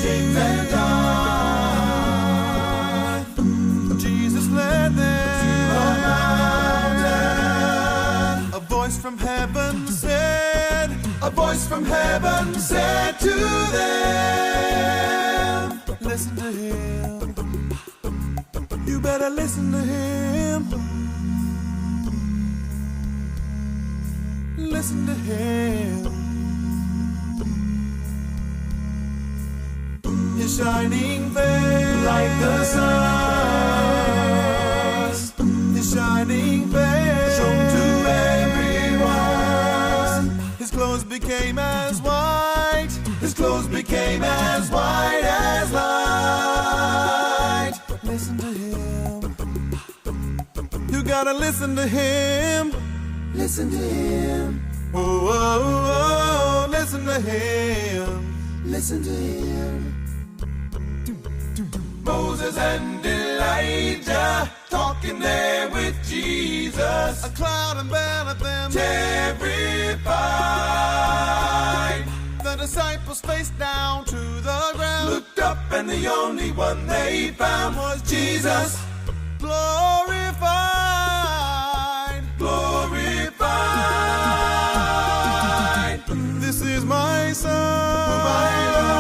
James and John, Jesus led them to a mountain. A voice from heaven said to them, listen to him. You better listen to him. Listen to him. His shining face like the sun. His shining face shown to everyone. His clothes became as white. His clothes became as white as light. Listen to him. You gotta listen to him. Listen to him. Oh, oh, oh, listen to him. Listen to him. Moses and Elijah talking there with Jesus. A cloud enveloped them, terrified. The disciples faced down to the ground, looked up and the only one they found was Jesus. Glorified, glorified. This is my son, my Lord.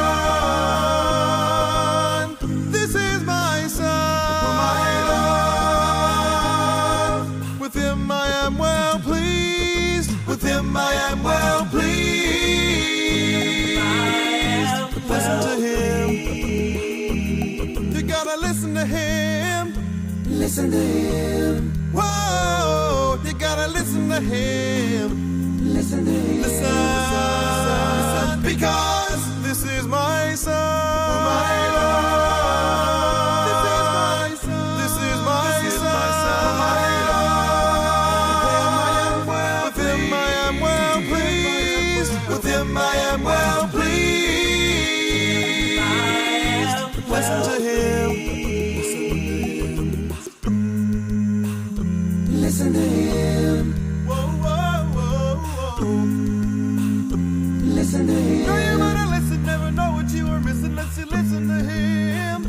This is my son, my Lord. With him I am well pleased. With him I am well pleased. Listen to him. You gotta listen to him. Listen to him. Whoa, you gotta listen to him. Listen to him. Listen, because this is my son, my Lord. This is my son. This is my son, my Lord. With him I am well pleased. With him I am well pleased. Listen to him. Listen to him. Whoa, whoa, whoa, whoa. Listen to him. No, you better listen. Never know what you were missing. Let's listen to him.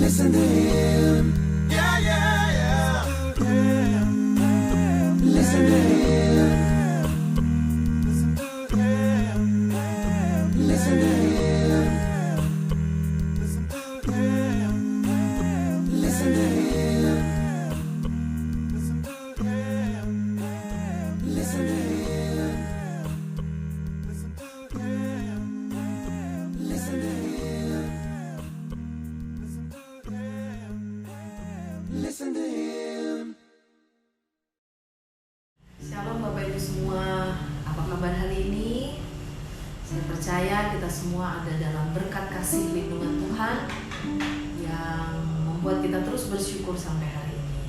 Listen to him. Yeah, yeah, yeah. Listen to him. Listen to him. Listen to him. Listen to him. Listen to him. Shalom Bapak Ibu semua, apa kabar hari ini? Saya percaya kita semua ada dalam berkat kasih lindungan Tuhan yang membuat kita terus bersyukur sampai hari ini.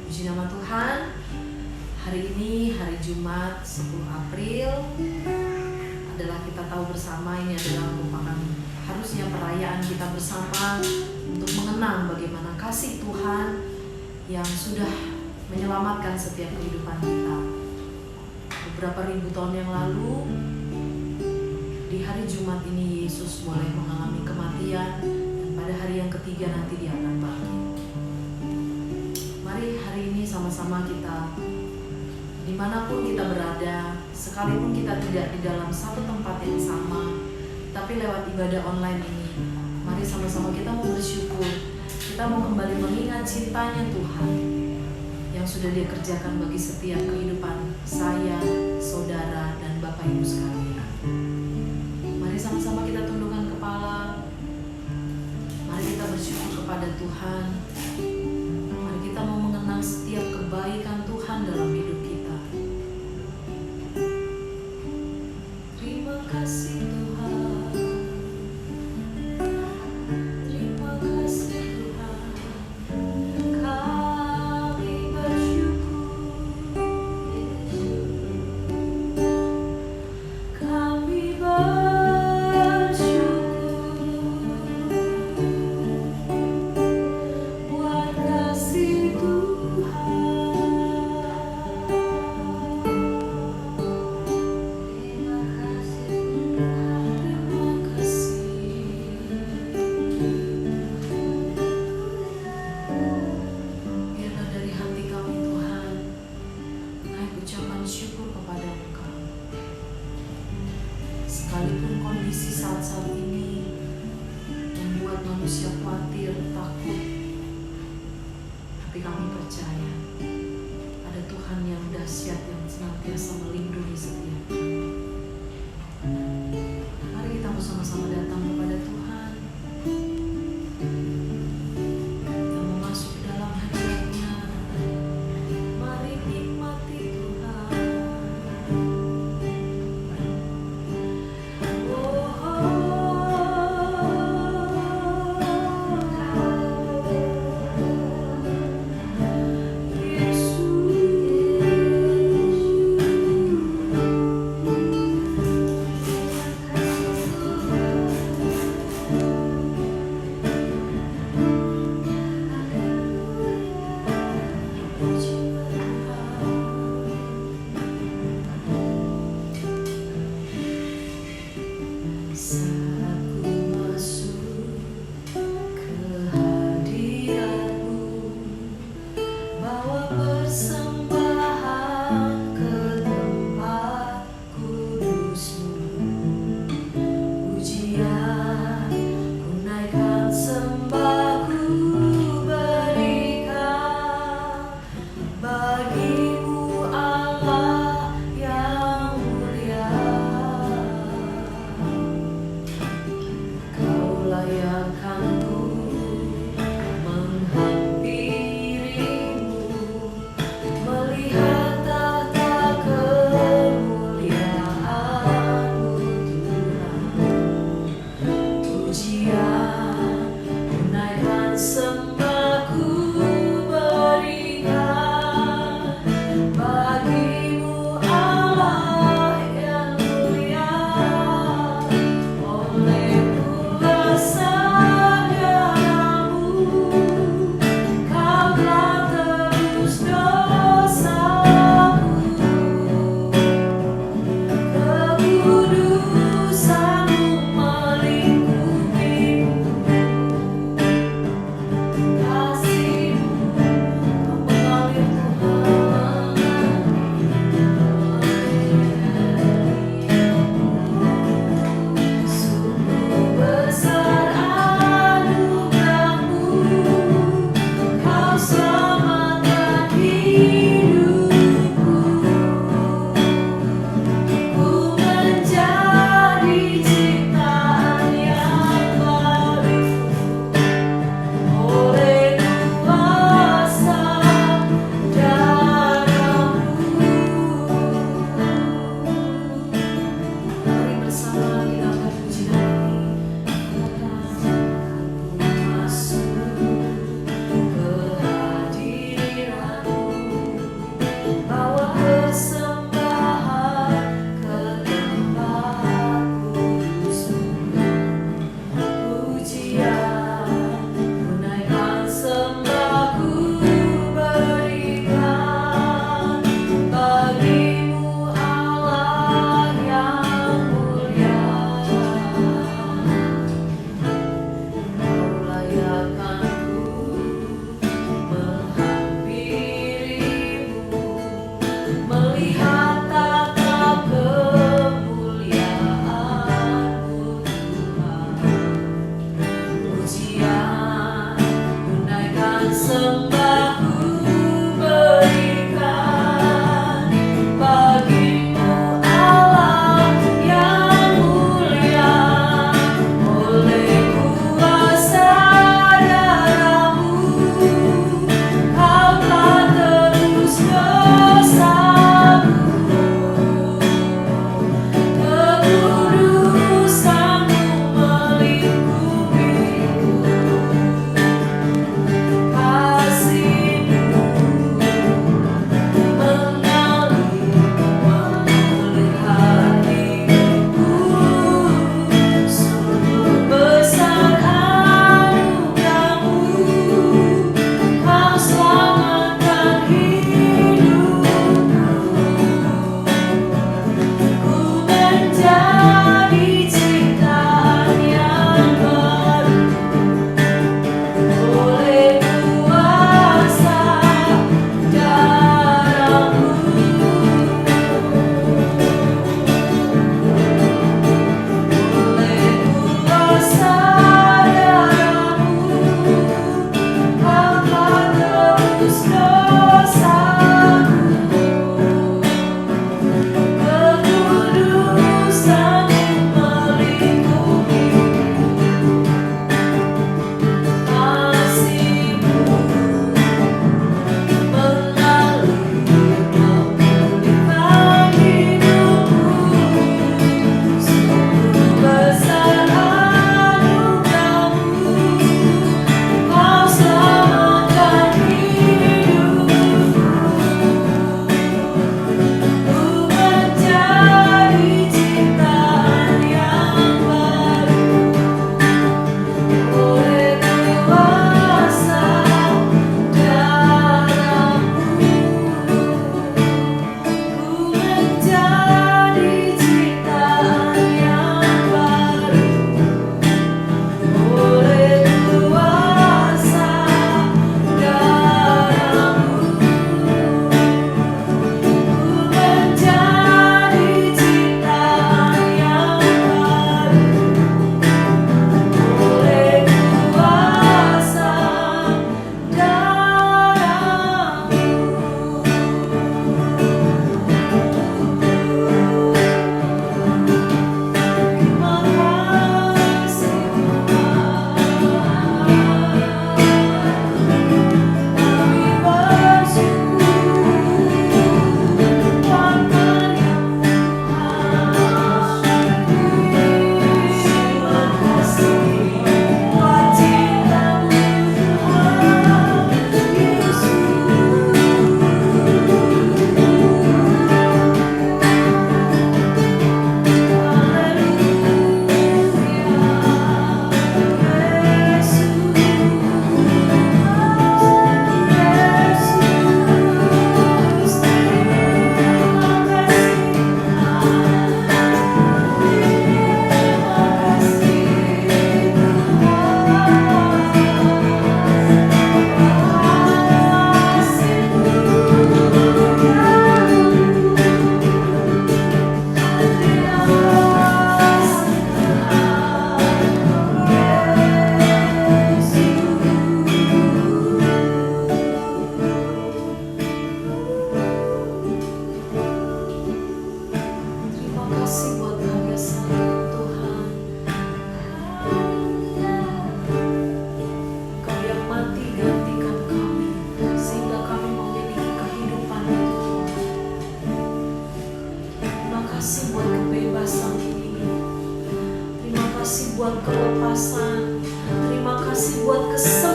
Puji nama Tuhan. Hari ini hari Jumat 10 April adalah kita tahu bersama ini adalah merupakan harusnya perayaan kita bersama untuk mengenang bagaimana kasih Tuhan yang sudah menyelamatkan setiap kehidupan kita. Beberapa ribu tahun yang lalu, di hari Jumat ini Yesus boleh mengalami kematian, dan pada hari yang ketiga nanti dia akan bangkit. Mari hari ini sama-sama kita, dimanapun kita berada, sekalipun kita tidak di dalam satu tempat yang sama, tapi lewat ibadah online ini, mari sama-sama kita mau bersyukur, kita mau kembali mengingat cintanya Tuhan yang sudah dia kerjakan bagi setiap kehidupan saya, saudara, dan Bapak Ibu sekalian. Mari sama-sama kita tundukkan kepala. Mari kita bersyukur kepada Tuhan. Mari kita mau mengenang setiap kebaikan Tuhan dalam hidup kita. Terima kasih Tuhan. Terima kasih Tuhan. Tapi kami percaya ada Tuhan yang dahsyat yang senantiasa melindungi setiap kami. Mari kita bersama-sama datang kepada Tuhan yang memasuki dalam hadirat-Nya. Mari nikmati Tuhan. Saat ku masuk ke hadirat-Mu, bawa persembahan ke tempat kudus-Mu. Pujian ku naikkan, sembah ku berikan bagi-Mu Allah yang mulia. Kau layakkan ku menghampiri-Mu, melihat tahta kemuliaan-Mu Tuhan. Pujian ku naikkan, sembah ku berikan bagi-Mu Allah yang mulia. Oleh puasa darah-Mu, Kau telah tebus dosa-Mu. Kekudusan-Mu melingkupi-Mu.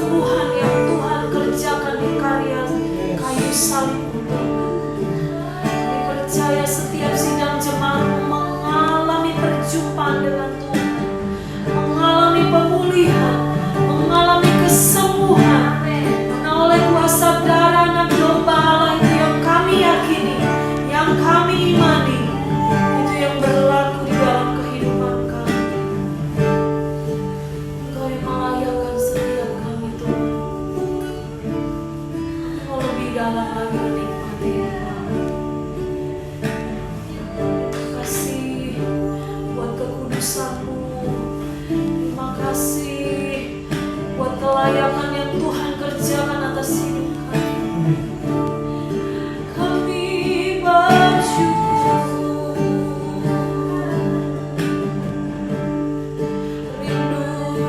kesembuhan yang Tuhan kerjakan di karya kayu salib. Kami percaya setiap sidang jemaat mengalami perjumpaan dengan Tuhan, mengalami pemulihan, mengalami kesembuhan, karena oleh kuasa darah anak domba Allah itu yang kami yakini, yang kami imani, itu yang berlaku di dalam kehidupan kami. Engkau yang melayakan setiap kami Tuhan. Engkau lebih dalam lagi menikmati kami. Terima kasih buat kekudusan-Mu. Terima kasih buat kelayakan yang Tuhan kerjakan atas hidup kami. Kami bersyukur, rindu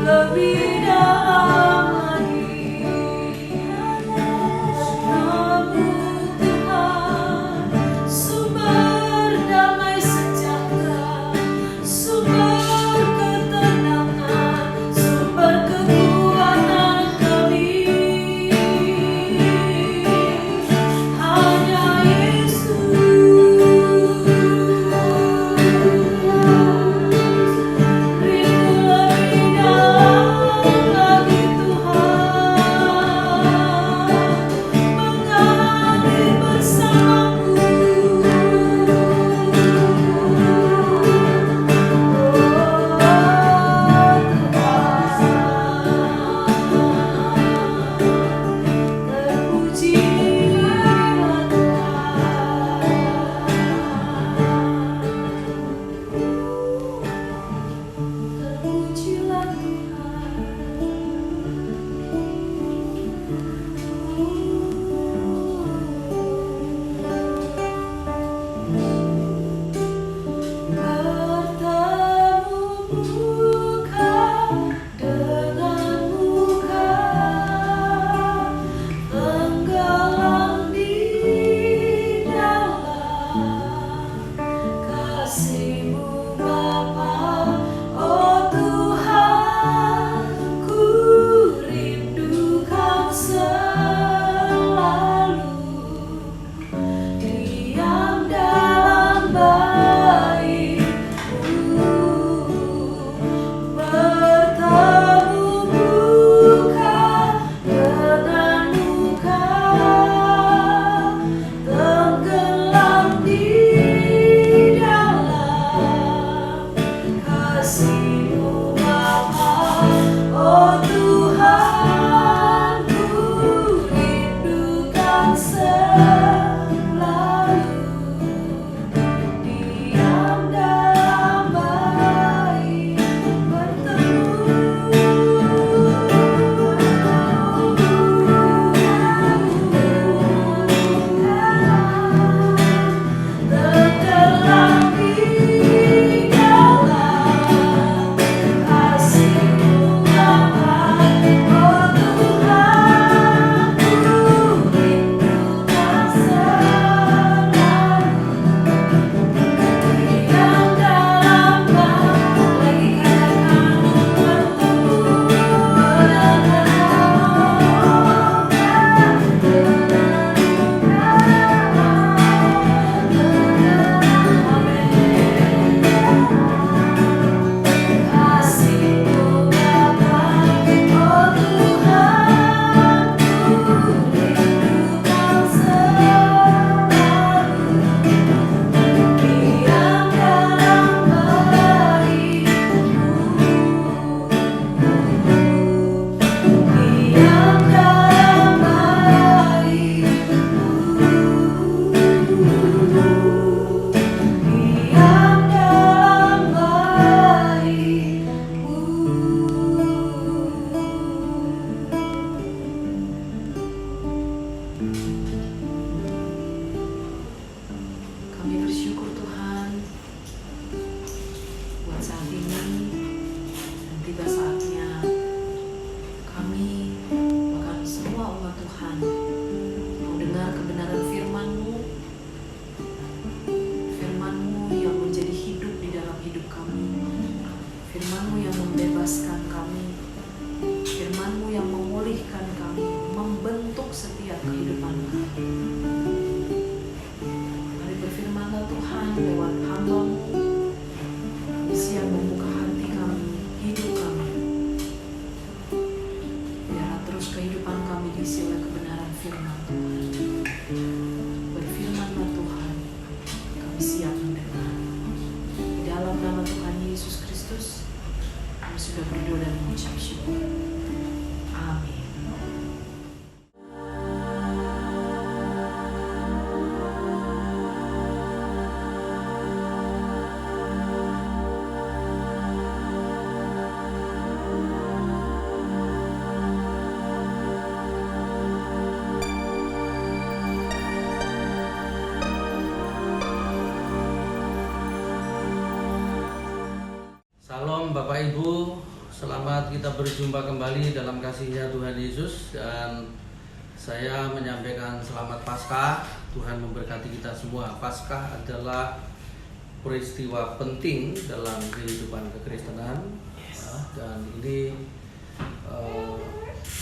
lebih dalam lagi. Namu Tuhan, sumber damai sejahtera, sumber ketenangan, sumber kekuatan kami. Hanya Yesus, rindu lebih dalam lagi Tuhan, mengalir bersamamu. Terpujilah Tuhan, terpujilah bertemu muka dengan muka, tenggelam di dalam kasih-Mu Bapa. Oh Tuhan, ku rindukan selalu diam dalam baik-Mu, bertemu muka dengan muka, tenggelam di dalam kasih-Mu Bapa. Oh Tuhan, ku rindukan selalu diam dalam baik, tenggelam di dalam kasih-Mu Bapa. Oh Tuhan, ku rindukan selalu diam dalam baik. Kasih-Mu Bapa. Oh Tuhan, ku rindukan selalu diam dalam baik-Mu, diam dalam baik-Mu, diam dalam baik-Mu. Kami bersyukur Tuhan buat saat ini, dan tiba saatnya kami bahkan semua umat Tuhan mau dengar kebenaran firman-Mu, firman-Mu yang menjadi hidup di dalam hidup kami, firman-Mu yang membebaskan kami, firman-Mu yang memulihkan kehidupan kami. Mari berfirmanlah Tuhan lewat hamba-Mu. Kami siap membuka hati kami, hidup kami. Biarlah terus kehidupan kami diisi oleh kebenaran firman Tuhan. Berfirmanlah Tuhan, kami siap mendengar. Di dalam nama Tuhan Yesus Kristus, kami sudah berdoa dan mengucap syukur. Amin. Salam Bapak Ibu, selamat kita berjumpa kembali dalam kasih-Nya Tuhan Yesus. Dan saya menyampaikan selamat Paskah. Tuhan memberkati kita semua. Paskah adalah peristiwa penting dalam kehidupan kekristenan, dan ini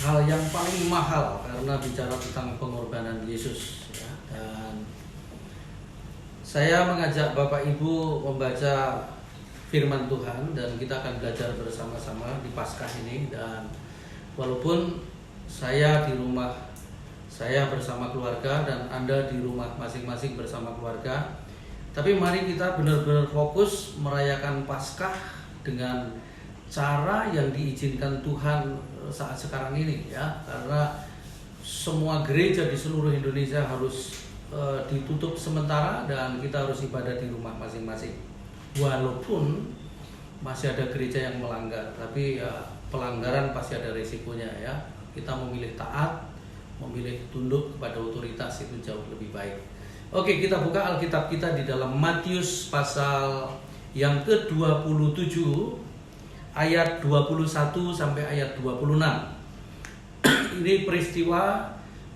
hal yang paling mahal karena bicara tentang pengorbanan Yesus, ya. Dan saya mengajak Bapak Ibu membaca firman Tuhan, dan kita akan belajar bersama-sama di Paskah ini. Dan walaupun saya di rumah saya bersama keluarga dan Anda di rumah masing-masing bersama keluarga, tapi mari kita benar-benar fokus merayakan Paskah dengan cara yang diizinkan Tuhan saat sekarang ini, ya. Karena semua gereja di seluruh Indonesia harus ditutup sementara dan kita harus ibadah di rumah masing-masing. Walaupun masih ada gereja yang melanggar, tapi ya, pelanggaran pasti ada resikonya, ya. Kita memilih taat, memilih tunduk kepada otoritas itu jauh lebih baik. Oke, kita buka Alkitab kita di dalam Matius pasal yang ke-27 ayat 21 sampai ayat 26. Ini peristiwa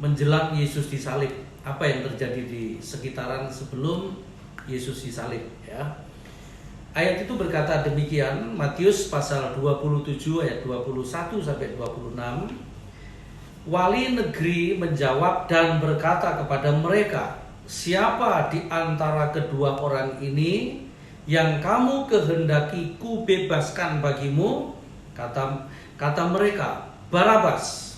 menjelang Yesus disalib. Apa yang terjadi di sekitaran sebelum Yesus disalib, ya. Ayat itu berkata demikian, Matius pasal 27 ayat 21 sampai 26. Wali negeri menjawab dan berkata kepada mereka, "Siapa di antara kedua orang ini yang kamu kehendaki ku bebaskan bagimu?" Kata mereka, "Barabas."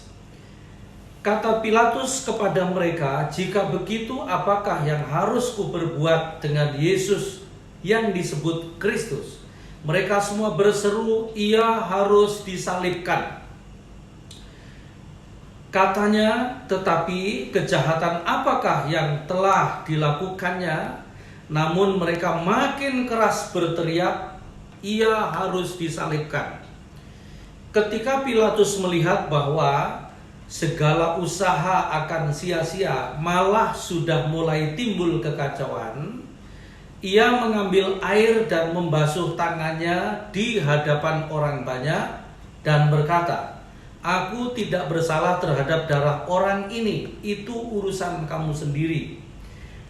Kata Pilatus kepada mereka, "Jika begitu, apakah yang harus ku berbuat dengan Yesus yang disebut Kristus?" Mereka semua berseru, "Ia harus disalibkan." Katanya, "Tetapi kejahatan apakah yang telah dilakukannya?" Namun mereka makin keras berteriak, "Ia harus disalibkan." Ketika Pilatus melihat bahwa segala usaha akan sia-sia, malah sudah mulai timbul kekacauan, ia mengambil air dan membasuh tangannya di hadapan orang banyak dan berkata, "Aku tidak bersalah terhadap darah orang ini, itu urusan kamu sendiri."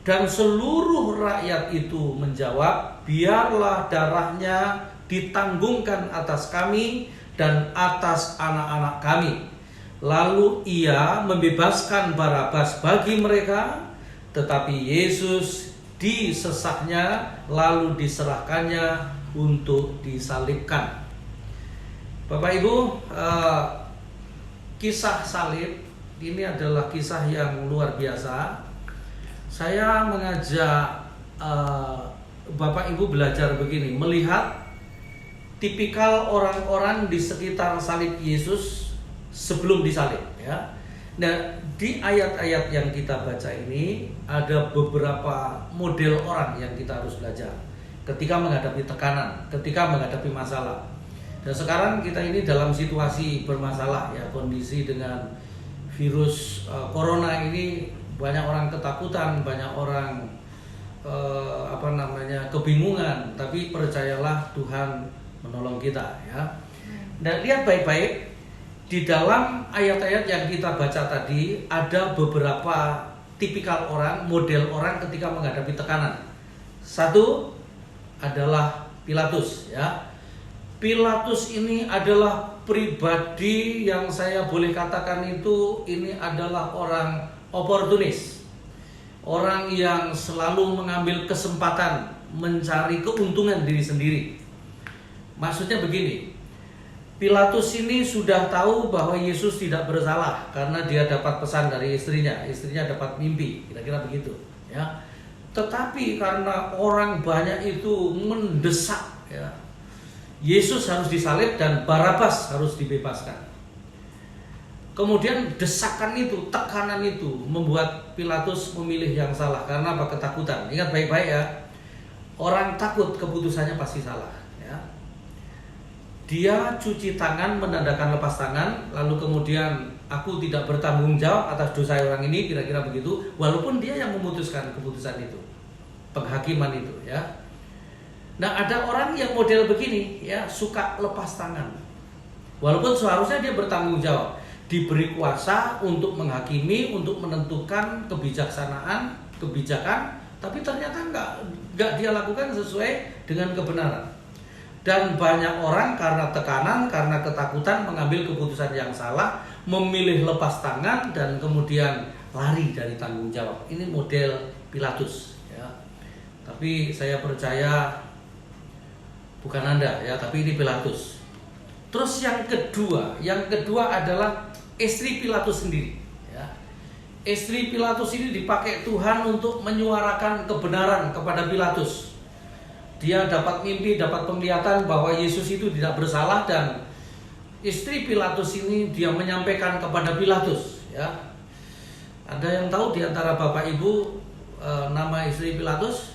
Dan seluruh rakyat itu menjawab, "Biarlah darahnya ditanggungkan atas kami dan atas anak-anak kami." Lalu ia membebaskan Barabas bagi mereka, tetapi Yesus disesaknya lalu diserahkannya untuk disalibkan. Bapak Ibu, kisah salib ini adalah kisah yang luar biasa. Saya mengajak Bapak Ibu belajar begini, melihat tipikal orang-orang di sekitar salib Yesus sebelum disalib, ya. Nah, di ayat-ayat yang kita baca ini ada beberapa model orang yang kita harus belajar ketika menghadapi tekanan, ketika menghadapi masalah. Dan sekarang kita ini dalam situasi bermasalah, ya, kondisi dengan virus corona ini banyak orang ketakutan, banyak orang kebingungan, tapi percayalah Tuhan menolong kita, ya. Dan lihat baik-baik di dalam ayat-ayat yang kita baca tadi ada beberapa tipikal orang, model orang ketika menghadapi tekanan. Satu adalah Pilatus, ya. Pilatus ini adalah pribadi yang saya boleh katakan itu ini adalah orang oportunis, orang yang selalu mengambil kesempatan mencari keuntungan diri sendiri. Maksudnya begini, Pilatus ini sudah tahu bahwa Yesus tidak bersalah karena dia dapat pesan dari istrinya dapat mimpi, kira-kira begitu, ya. Tetapi karena orang banyak itu mendesak, ya, Yesus harus disalib dan Barabas harus dibebaskan. Kemudian desakan itu, tekanan itu membuat Pilatus memilih yang salah karena apa? Ketakutan. Ingat baik-baik ya, orang takut keputusannya pasti salah. Dia cuci tangan, menandakan lepas tangan, lalu kemudian aku tidak bertanggung jawab atas dosa orang ini, kira-kira begitu. Walaupun dia yang memutuskan keputusan itu, penghakiman itu, ya. Nah, ada orang yang model begini, ya, suka lepas tangan. Walaupun seharusnya dia bertanggung jawab, diberi kuasa untuk menghakimi, untuk menentukan kebijaksanaan, kebijakan, tapi ternyata nggak dia lakukan sesuai dengan kebenaran. Dan banyak orang karena tekanan, karena ketakutan mengambil keputusan yang salah, memilih lepas tangan dan kemudian lari dari tanggung jawab. Ini model Pilatus, ya. Tapi saya percaya bukan Anda, ya, tapi ini Pilatus. Terus yang kedua adalah istri Pilatus sendiri, ya. Istri Pilatus ini dipakai Tuhan untuk menyuarakan kebenaran kepada Pilatus. Dia dapat mimpi, dapat penglihatan bahwa Yesus itu tidak bersalah, dan istri Pilatus ini dia menyampaikan kepada Pilatus, ya. Ada yang tahu di antara Bapak Ibu nama istri Pilatus?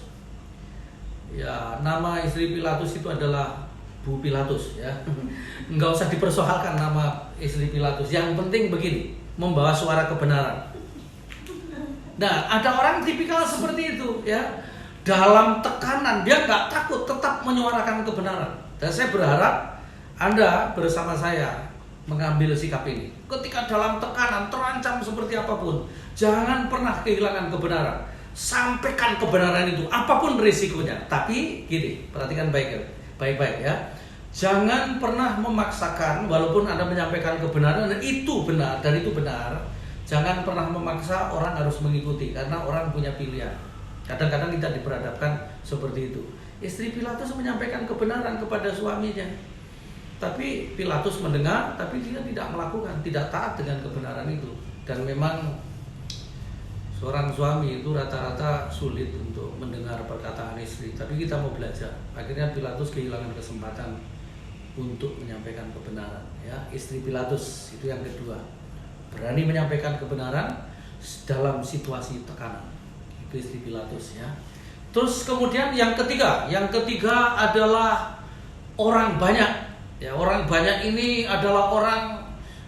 Ya, nama istri Pilatus itu adalah Bu Pilatus, ya. Enggak usah dipersoalkan nama istri Pilatus. Yang penting begini, membawa suara kebenaran. Nah, ada orang tipikal seperti itu, ya. Dalam tekanan dia nggak takut, tetap menyuarakan kebenaran. Dan saya berharap Anda bersama saya mengambil sikap ini. Ketika dalam tekanan, terancam seperti apapun, jangan pernah kehilangan kebenaran. Sampaikan kebenaran itu, apapun risikonya. Tapi gini, perhatikan baik-baik, ya. Jangan pernah memaksakan, walaupun Anda menyampaikan kebenaran dan itu benar, jangan pernah memaksa orang harus mengikuti, karena orang punya pilihan. Kadang-kadang kita diperhadapkan seperti itu. Istri Pilatus menyampaikan kebenaran kepada suaminya, tapi Pilatus mendengar, tapi dia tidak melakukan, tidak taat dengan kebenaran itu. Dan memang seorang suami itu rata-rata sulit untuk mendengar perkataan istri. Tapi kita mau belajar. Akhirnya Pilatus kehilangan kesempatan untuk menyampaikan kebenaran, ya. Istri Pilatus itu yang kedua, berani menyampaikan kebenaran dalam situasi tekanan. Itu istri Pilatus, ya. Terus kemudian yang ketiga adalah orang banyak, ya. Orang banyak ini adalah orang,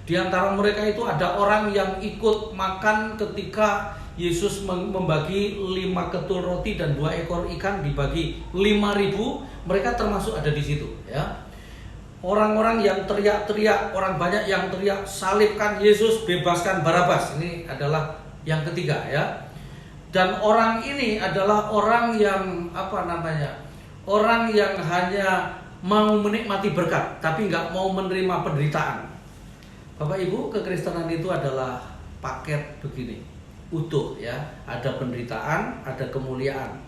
di antara mereka itu ada orang yang ikut makan ketika Yesus membagi 5 ketul roti dan 2 ekor ikan dibagi 5.000, mereka termasuk ada di situ, ya. Orang-orang yang teriak-teriak, orang banyak yang teriak, salibkan Yesus, bebaskan Barabas. Ini adalah yang ketiga, ya. Dan orang ini adalah orang yang orang yang hanya mau menikmati berkat, tapi nggak mau menerima penderitaan. Bapak Ibu, kekristenan itu adalah paket begini, utuh, ya. Ada penderitaan, ada kemuliaan,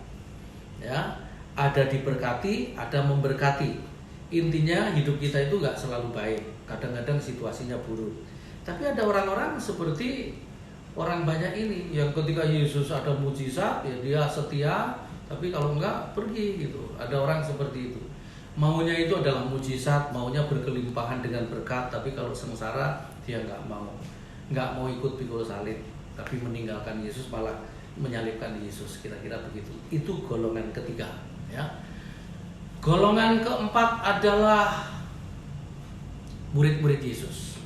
ya. Ada diberkati, ada memberkati. Intinya hidup kita itu nggak selalu baik, kadang-kadang situasinya buruk. Tapi ada orang-orang seperti orang banyak ini yang ketika Yesus ada mujizat, ya dia setia, tapi kalau enggak pergi gitu. Ada orang seperti itu. Maunya itu adalah mujizat, maunya berkelimpahan dengan berkat, tapi kalau sengsara dia nggak mau ikut pikul salib, tapi meninggalkan Yesus, malah menyalibkan Yesus, kira-kira begitu. Itu golongan ketiga, ya. Golongan keempat adalah murid-murid Yesus.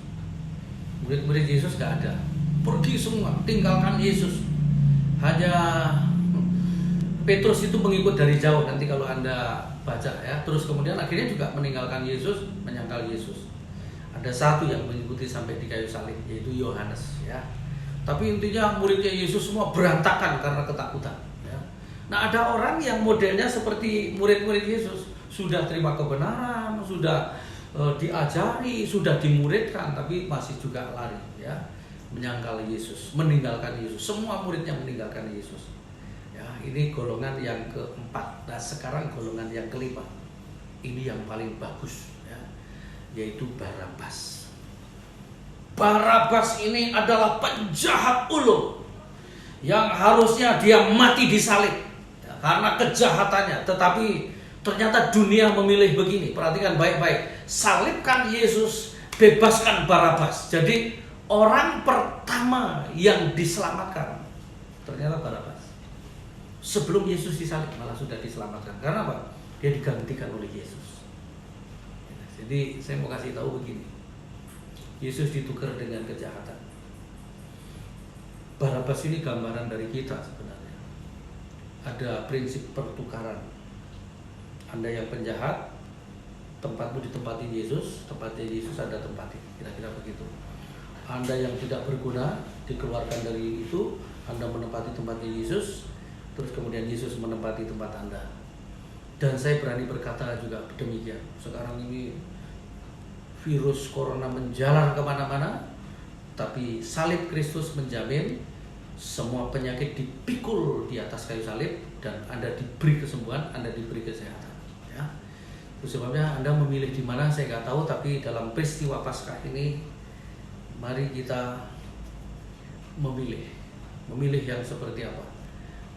Murid-murid Yesus nggak ada, pergi semua, tinggalkan Yesus. Hanya Petrus itu mengikut dari jauh, nanti kalau Anda baca, ya. Terus kemudian akhirnya juga meninggalkan Yesus, menyangkal Yesus. Ada satu yang mengikuti sampai di kayu salib, yaitu Yohanes, ya. Tapi intinya muridnya Yesus semua berantakan karena ketakutan, ya. Nah, ada orang yang modelnya seperti murid-murid Yesus, sudah terima kebenaran, sudah diajari, sudah dimuridkan, tapi masih juga lari, ya. menyangkal Yesus, meninggalkan Yesus. Semua muridnya meninggalkan Yesus. Ya, ini golongan yang keempat. Nah, sekarang golongan yang kelima. Ini yang paling bagus, ya, yaitu Barabas. Barabas ini adalah penjahat ulung yang harusnya dia mati disalib ya, karena kejahatannya. Tetapi ternyata dunia memilih begini. Perhatikan baik-baik. Salibkan Yesus, bebaskan Barabas. Jadi orang pertama yang diselamatkan ternyata Barabas. Sebelum Yesus disalib malah sudah diselamatkan. Karena apa? Dia digantikan oleh Yesus. Jadi saya mau kasih tahu begini. Yesus ditukar dengan kejahatan. Barabas ini gambaran dari kita sebenarnya. Ada prinsip pertukaran. Anda yang penjahat, tempatmu ditempati Yesus, tempatnya Yesus Anda tempati. Kira-kira begitu. Anda yang tidak berguna, dikeluarkan dari itu, Anda menempati tempatnya Yesus, terus kemudian Yesus menempati tempat Anda. Dan saya berani berkata juga demikian. Sekarang ini virus corona menjalar kemana-mana, tapi salib Kristus menjamin semua penyakit dipikul di atas kayu salib dan Anda diberi kesembuhan, Anda diberi kesehatan. Ya. Itu sebabnya Anda memilih di mana saya nggak tahu, tapi dalam peristiwa Paskah ini, mari kita memilih yang seperti apa.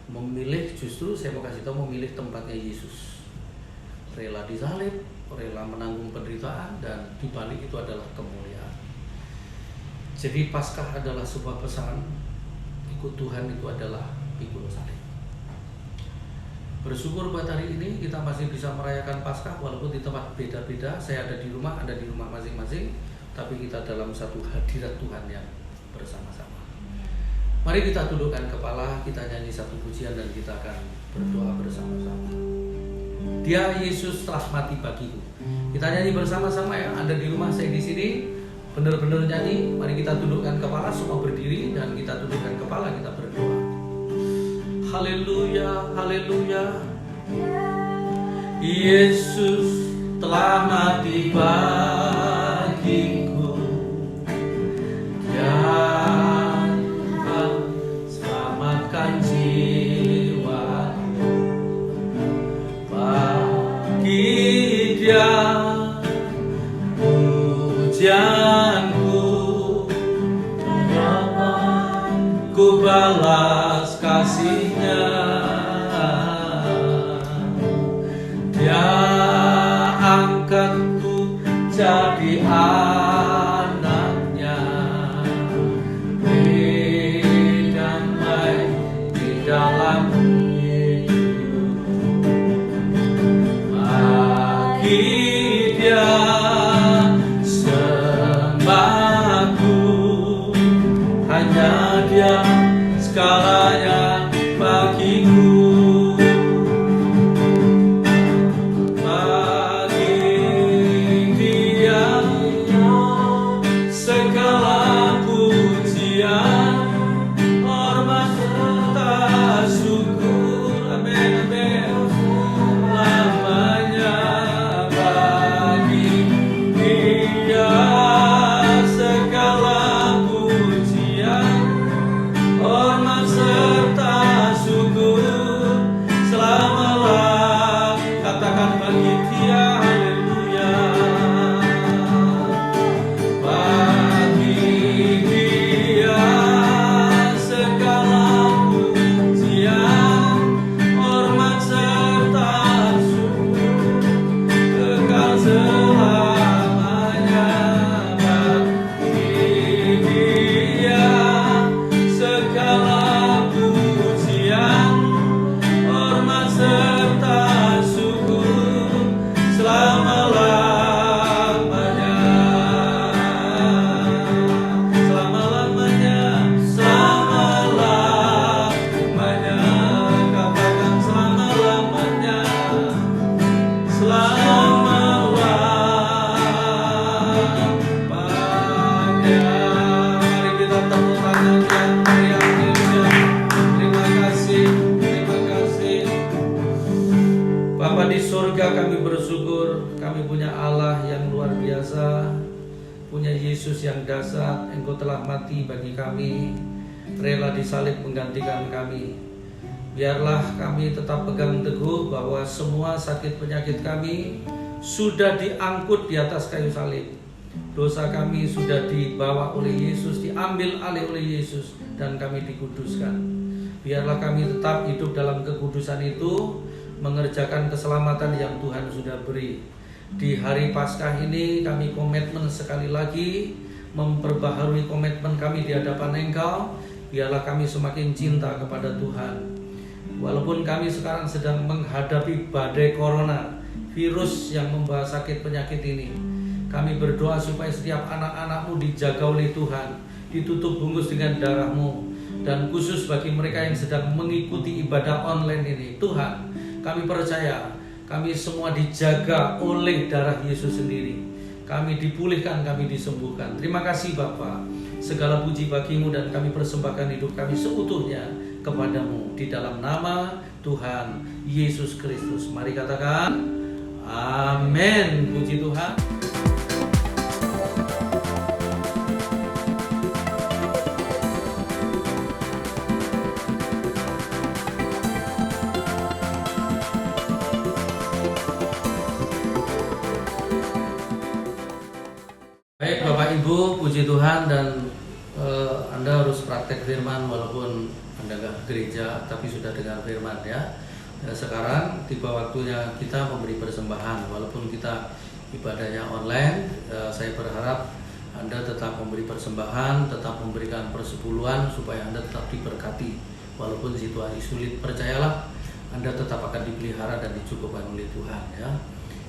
Memilih, justru saya mau kasih tahu, memilih tempatnya Yesus. Rela disalib, rela menanggung penderitaan, dan dibalik itu adalah kemuliaan. Jadi Paskah adalah sebuah pesan, ikut Tuhan itu adalah pikul salib. Bersyukur buat hari ini kita masih bisa merayakan Paskah walaupun di tempat beda-beda. Saya ada di rumah, Anda di rumah masing-masing, tapi kita dalam satu hadirat Tuhan yang bersama-sama. Mari kita tundukkan kepala, kita nyanyi satu pujian dan kita akan berdoa bersama-sama. Dia Yesus telah mati bagiku. Kita nyanyi bersama-sama ya. Anda di rumah, saya di sini. Benar-benar nyanyi. Mari kita tundukkan kepala, semua berdiri dan kita tundukkan kepala, kita berdoa. Haleluya, haleluya. Yesus telah mati bagiku. Dia selamatkan jiwaku. Bagi Dia pujianku, ku balas kasih-Nya. Dia angkatku jadi anak-Nya, berdamai di dalam hidup. Bagi Dia sembahku, hanya Dia segalanya bagiku. Bagi Dia segala pujian, hormat serta syukur. Amin, amin. Lamanya bagi Dia segala pujian, hormat serta Yesus yang dahsyat, Engkau telah mati bagi kami, rela disalib menggantikan kami. Biarlah kami tetap pegang teguh bahwa semua sakit penyakit kami sudah diangkut di atas kayu salib. Dosa kami sudah dibawa oleh Yesus, diambil alih oleh Yesus, dan kami dikuduskan. Biarlah kami tetap hidup dalam kekudusan itu, mengerjakan keselamatan yang Tuhan sudah beri. Di hari Paskah ini kami komitmen sekali lagi memperbaharui komitmen kami di hadapan Engkau. Biarlah kami semakin cinta kepada Tuhan. Walaupun kami sekarang sedang menghadapi badai corona, virus yang membawa sakit penyakit ini, kami berdoa supaya setiap anak-anak-Mu dijaga oleh Tuhan, ditutup bungkus dengan darah-Mu. Dan khusus bagi mereka yang sedang mengikuti ibadah online ini, Tuhan, kami percaya kami semua dijaga oleh darah Yesus sendiri. Kami dipulihkan, kami disembuhkan. Terima kasih Bapa. Segala puji bagi-Mu dan kami persembahkan hidup kami seutuhnya kepadamu di dalam nama Tuhan Yesus Kristus. Mari katakan amin. Puji Tuhan. Baik Bapak Ibu, puji Tuhan. Dan Anda harus praktek firman walaupun Anda nggak gereja, tapi sudah dengar firman ya. Dan sekarang tiba waktunya kita memberi persembahan. Walaupun kita ibadahnya online, saya berharap Anda tetap memberi persembahan, tetap memberikan persepuluhan supaya Anda tetap diberkati. Walaupun situasi sulit, percayalah Anda tetap akan dipelihara dan dicukupkan oleh Tuhan ya.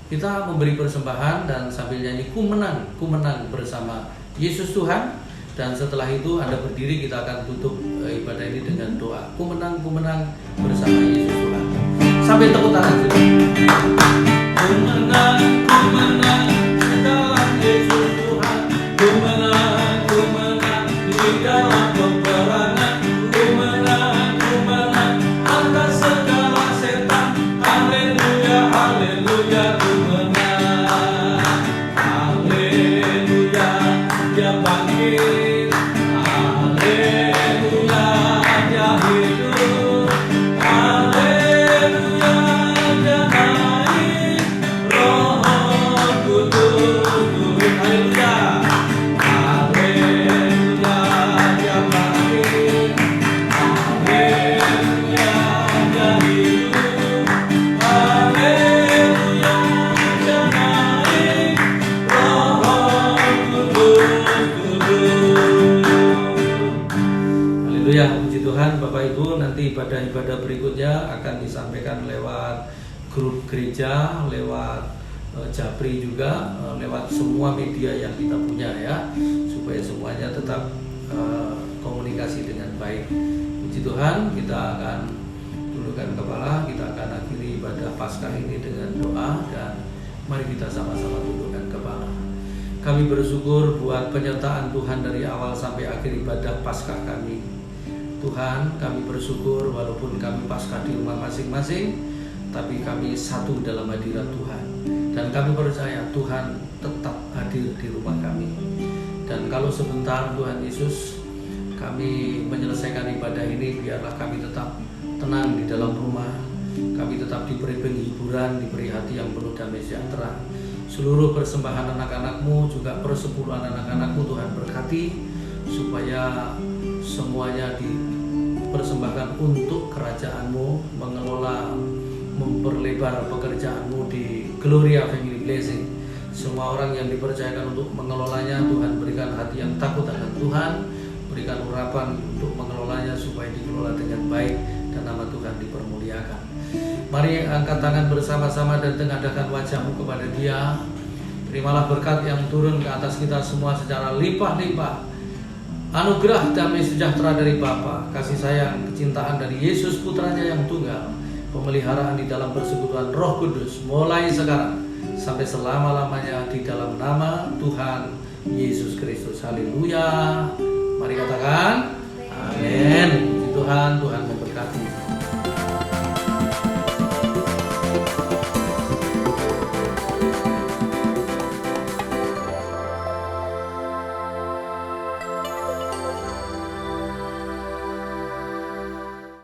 Kita memberi persembahan dan sambil nyanyi ku menang bersama Yesus Tuhan. Dan setelah itu Anda berdiri, kita akan tutup ibadah ini dengan doa. Ku menang bersama Yesus Tuhan. Sampai tepuk tangan. Ku menang dalam Yesus Tuhan. Ku menang di dalam peperangan. Ku menang atas segala setan. Haleluya, haleluya. Ku menang, haleluya. Dia bangkit. Bapak Ibu, nanti ibadah-ibadah berikutnya akan disampaikan lewat grup gereja, lewat Japri juga, lewat semua media yang kita punya ya, supaya semuanya tetap komunikasi dengan baik. Puji Tuhan, kita akan tundukkan kepala, kita akan akhiri ibadah Paskah ini dengan doa, dan mari kita sama-sama tundukkan kepala. Kami bersyukur buat penyertaan Tuhan dari awal sampai akhir ibadah Paskah kami. Tuhan, kami bersyukur walaupun kami Paskah di rumah masing-masing, tapi kami satu dalam hadirat Tuhan. Dan kami percaya Tuhan tetap hadir di rumah kami. Dan kalau sebentar Tuhan Yesus kami menyelesaikan ibadah ini, biarlah kami tetap tenang di dalam rumah. Kami tetap diberi penghiburan, diberi hati yang penuh damai sejahtera. Seluruh persembahan anak-anak-Mu, juga persepuluhan anak-anak-Mu Tuhan berkati, supaya semuanya dipersembahkan untuk kerajaan-Mu, mengelola, memperlebar pekerjaan-Mu di Gloria Family Blessing. Semua orang yang dipercayakan untuk mengelolanya, Tuhan berikan hati yang takut akan Tuhan, berikan urapan untuk mengelolanya supaya dikelola dengan baik dan nama Tuhan dipermuliakan. Mari angkat tangan bersama-sama dan tengadahkan wajah-Mu kepada Dia. Terimalah berkat yang turun ke atas kita semua secara limpah-limpah. Anugerah damai sejahtera dari Bapa, kasih sayang, kecintaan dari Yesus Putranya yang tunggal, pemeliharaan di dalam persekutuan Roh Kudus mulai sekarang sampai selama-lamanya di dalam nama Tuhan Yesus Kristus. Haleluya. Mari katakan amin. Puji Tuhan.